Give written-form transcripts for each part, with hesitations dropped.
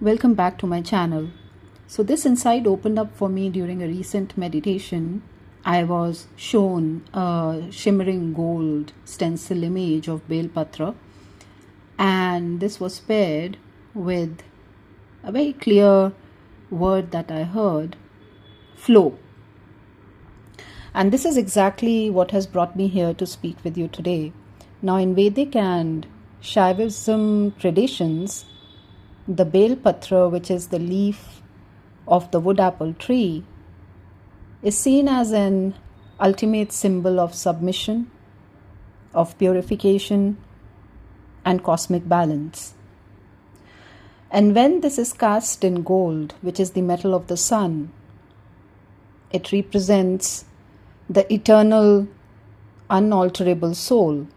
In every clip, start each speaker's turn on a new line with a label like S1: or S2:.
S1: Welcome back to my channel. So this insight opened up for me during a recent meditation. I was shown a shimmering gold stencil image of Bel Patra, and this was paired with a very clear word that I heard, flow. And this is exactly what has brought me here to speak with you today. Now, in Vedic and Shaivism traditions, the Bel Patra, which is the leaf of the wood apple tree, is seen as an ultimate symbol of submission, of purification, and cosmic balance. And when this is cast in gold, which is the metal of the sun, it represents the eternal, unalterable soul.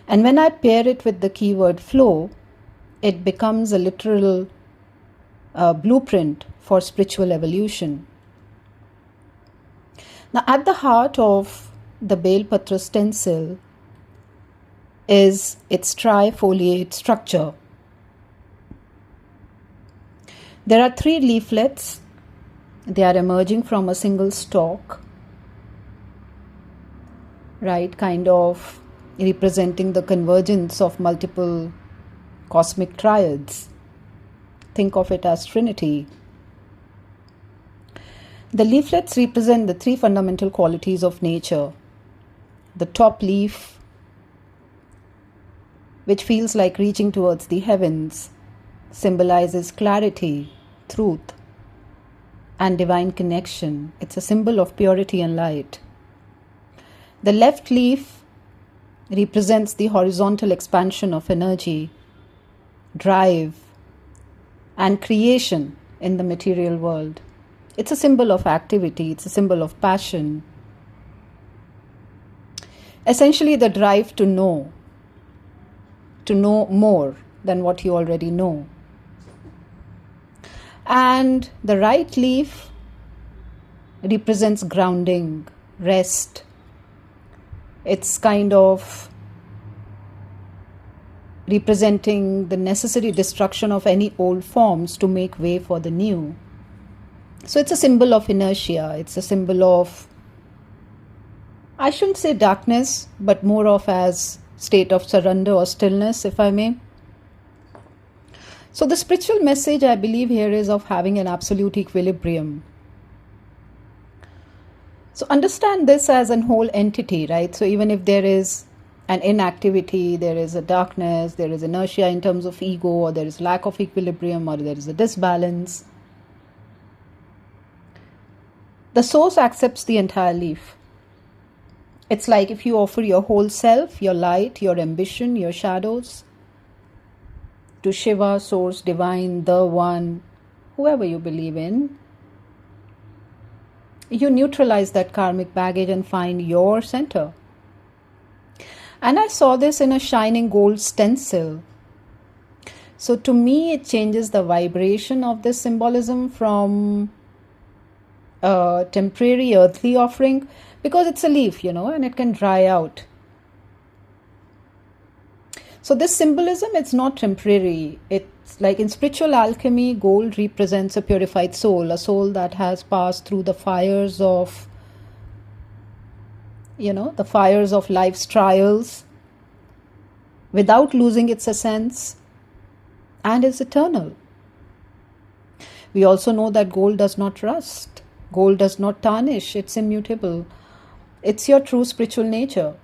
S1: And when I pair it with the keyword flow, it becomes a literal blueprint for spiritual evolution. Now, at the heart of the Bel Patra stencil is its trifoliate structure. There are 3 leaflets. They are emerging from a single stalk, right? Kind of representing the convergence of multiple cosmic triads. Think of it as Trinity. The leaflets represent the 3 fundamental qualities of nature. The top leaf, which feels like reaching towards the heavens, symbolizes clarity, truth, and divine connection. It's a symbol of purity and light. The left leaf represents the horizontal expansion of energy, drive, and creation in the material world. It's a symbol of activity, it's a symbol of passion. Essentially, the drive to know more than what you already know. And the right leaf represents grounding, rest. It's kind of representing the necessary destruction of any old forms to make way for the new. So it's a symbol of inertia. It's a symbol of, I shouldn't say darkness, but more of as state of surrender or stillness, if I may. So the spiritual message, I believe, here is of having an absolute equilibrium. So understand this as a whole entity, right? So even if there is an inactivity, there is a darkness, there is inertia in terms of ego, or there is lack of equilibrium, or there is a disbalance, the source accepts the entire leaf. It's like if you offer your whole self, your light, your ambition, your shadows, to Shiva, Source, Divine, the One, whoever you believe in, you neutralize that karmic baggage and find your center. And I saw this in a shining gold stencil. So to me, it changes the vibration of this symbolism from a temporary earthly offering, because it's a leaf, and it can dry out. So this symbolism, it's not temporary. It's like in spiritual alchemy, gold represents a purified soul, a soul that has passed through the fires of life's trials without losing its essence, and is eternal. We also know that gold does not rust. Gold does not tarnish. It's immutable. It's your true spiritual nature.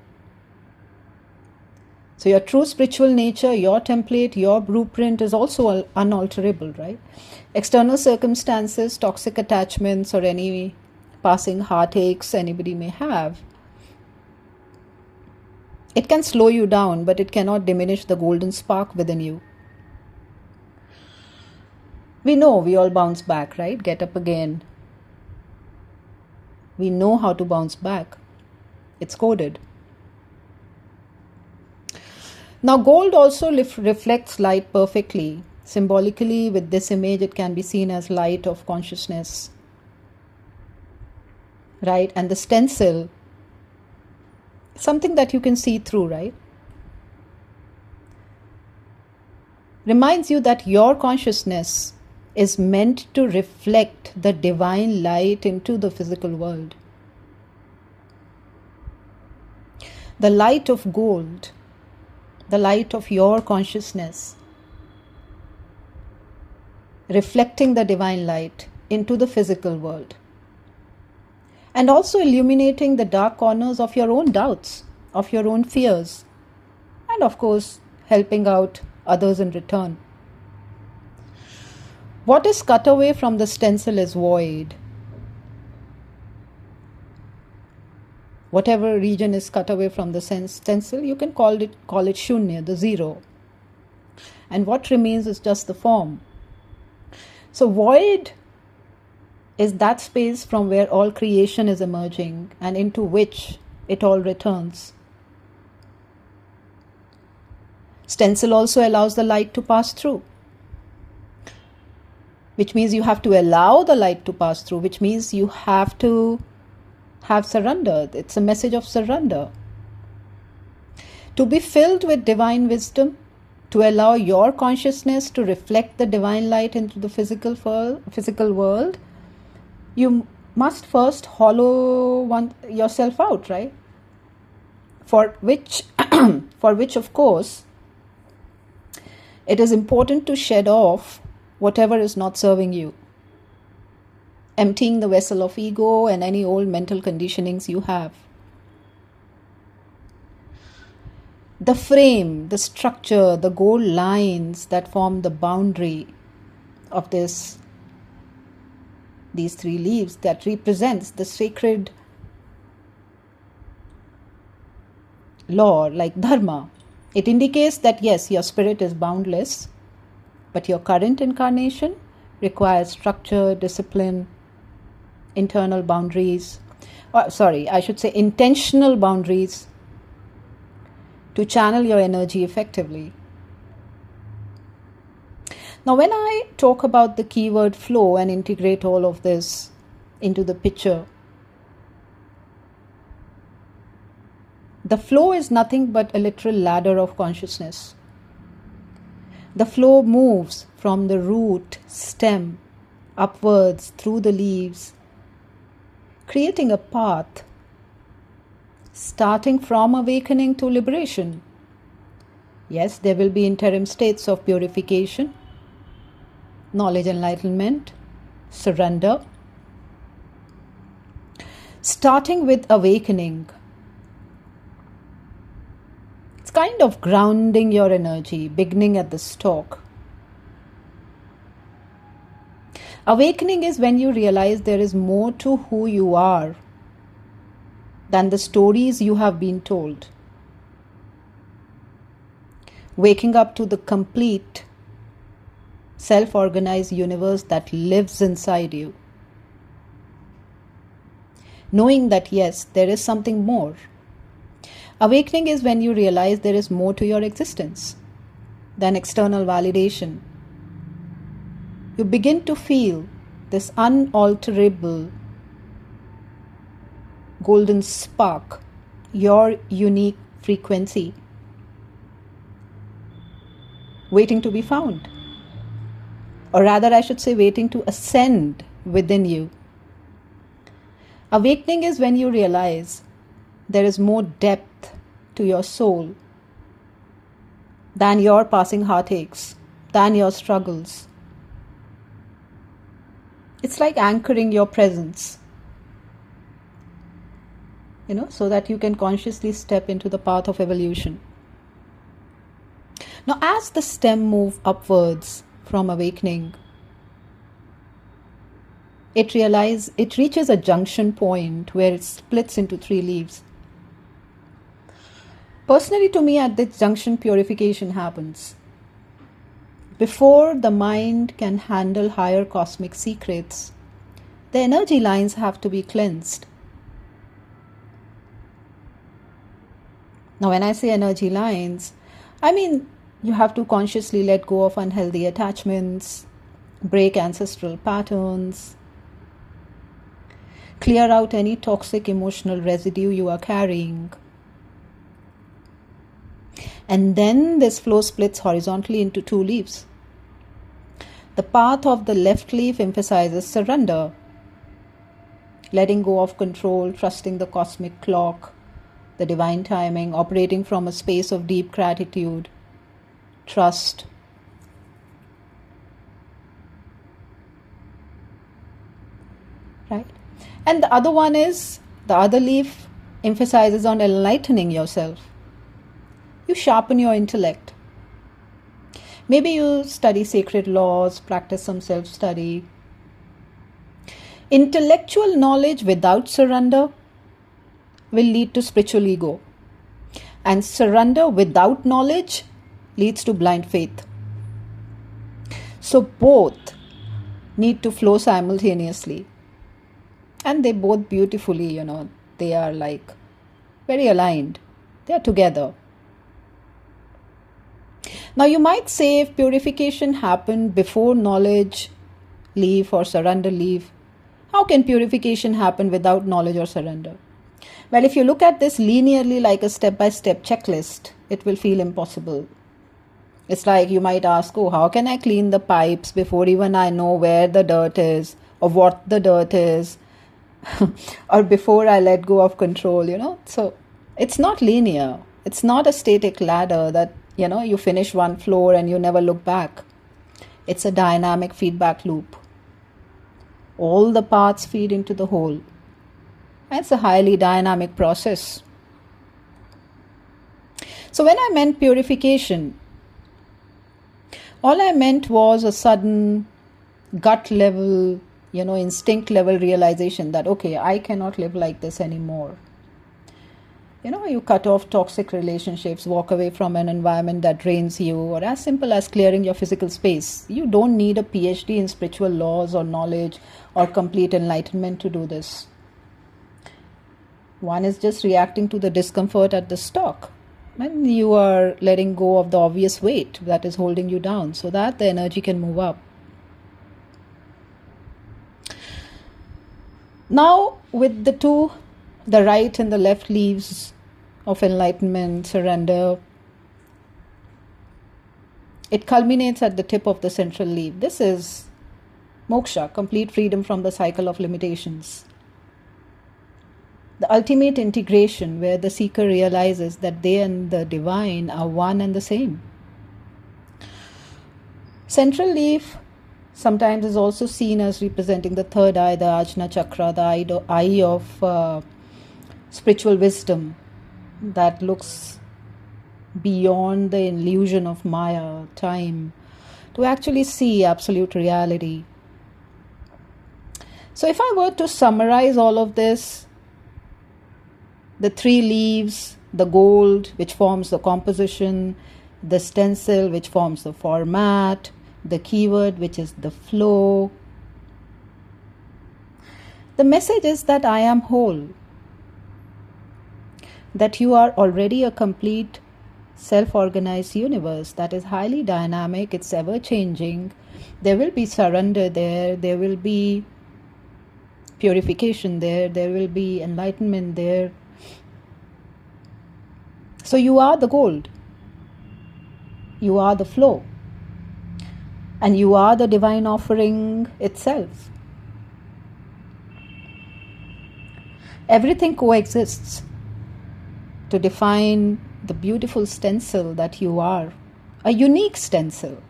S1: So your true spiritual nature, your template, your blueprint is also unalterable, right? External circumstances, toxic attachments, or any passing heartaches anybody may have, it can slow you down, but it cannot diminish the golden spark within you. We know we all bounce back, right? Get up again. We know how to bounce back. It's coded. Now, gold also reflects light perfectly. Symbolically, with this image, it can be seen as light of consciousness, right? And the stencil, something that you can see through, right? reminds you that your consciousness is meant to reflect the divine light into the physical world. The light of gold, the light of your consciousness, reflecting the divine light into the physical world. And also illuminating the dark corners of your own doubts, of your own fears, and of course, helping out others in return. What is cut away from the stencil is void. Whatever region is cut away from the stencil, you can call it shunya, the zero. And what remains is just the form. So void is that space from where all creation is emerging and into which it all returns. Stencil also allows the light to pass through, which means you have to allow the light to pass through, which means you have to have surrender. It's a message of surrender. To be filled with divine wisdom, to allow your consciousness to reflect the divine light into the physical world, you must first hollow yourself out, right? For which, of course, it is important to shed off whatever is not serving you, emptying the vessel of ego and any old mental conditionings you have. The frame, the structure, the gold lines that form the boundary of these three leaves that represents the sacred law, like dharma. It indicates that yes, your spirit is boundless, but your current incarnation requires structure, discipline, internal boundaries, intentional boundaries to channel your energy effectively. Now, when I talk about the keyword flow and integrate all of this into the picture, the flow is nothing but a literal ladder of consciousness. The flow moves from the root, stem, upwards through the leaves, creating a path starting from awakening to liberation. Yes, there will be interim states of purification, knowledge enlightenment, surrender. Starting with awakening, it's kind of grounding your energy, beginning at the stalk. Awakening is when you realize there is more to who you are than the stories you have been told. Waking up to the complete self-organized universe that lives inside you. Knowing that yes, there is something more. Awakening is when you realize there is more to your existence than external validation. You begin to feel this unalterable golden spark, your unique frequency, waiting to be found. Or rather, I should say, waiting to ascend within you. Awakening is when you realize there is more depth to your soul than your passing heartaches, than your struggles. It's like anchoring your presence, so that you can consciously step into the path of evolution. Now, as the stem moves upwards from awakening, it reaches a junction point where it splits into three leaves. Personally, to me, at this junction, purification happens. Before the mind can handle higher cosmic secrets, the energy lines have to be cleansed. Now, when I say energy lines, I mean you have to consciously let go of unhealthy attachments, break ancestral patterns, clear out any toxic emotional residue you are carrying. And then this flow splits horizontally into two leaves. The path of the left leaf emphasizes surrender, letting go of control, trusting the cosmic clock, the divine timing, operating from a space of deep gratitude, trust. Right? And the other leaf emphasizes on enlightening yourself. You sharpen your intellect. Maybe you study sacred laws, practice some self-study. Intellectual knowledge without surrender will lead to spiritual ego. And surrender without knowledge leads to blind faith. So both need to flow simultaneously. And they both beautifully, they are like very aligned. They are together. Now you might say, if purification happened before knowledge leaf or surrender leaf, how can purification happen without knowledge or surrender? Well, if you look at this linearly like a step-by-step checklist, it will feel impossible. It's like you might ask, how can I clean the pipes before even I know where the dirt is or what the dirt is or before I let go of control, So it's not linear. It's not a static ladder that, you finish one floor and you never look back. It's a dynamic feedback loop. All the parts feed into the whole. It's a highly dynamic process. So when I meant purification, all I meant was a sudden gut level, instinct level realization that, I cannot live like this anymore. You cut off toxic relationships, walk away from an environment that drains you, or as simple as clearing your physical space. You don't need a PhD in spiritual laws or knowledge or complete enlightenment to do this. One is just reacting to the discomfort at the stock. And you are letting go of the obvious weight that is holding you down so that the energy can move up. Now, with the right and the left leaves of enlightenment, surrender, it culminates at the tip of the central leaf. This is moksha, complete freedom from the cycle of limitations. The ultimate integration where the seeker realizes that they and the divine are one and the same. Central leaf sometimes is also seen as representing the third eye, the Ajna chakra, the eye of spiritual wisdom that looks beyond the illusion of Maya, time, to actually see absolute reality. So if I were to summarize all of this, the three leaves, the gold, which forms the composition, the stencil, which forms the format, the keyword, which is the flow. The message is that I am whole, that you are already a complete self-organized universe that is highly dynamic, it's ever-changing. There will be surrender there will be purification there will be enlightenment there. So you are the gold, you are the flow, and you are the divine offering itself. Everything coexists to define the beautiful stencil that you are, a unique stencil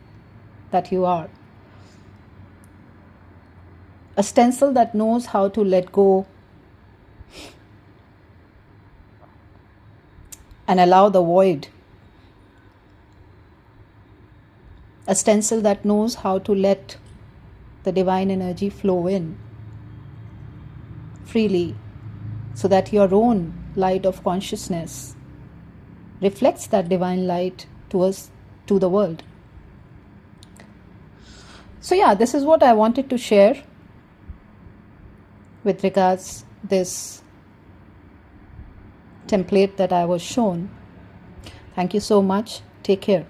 S1: that you are. A stencil that knows how to let go and allow the void. A stencil that knows how to let the divine energy flow in freely so that your own light of consciousness reflects that divine light to the world. So this is what I wanted to share with regards this template that I was shown. Thank you so much. Take care.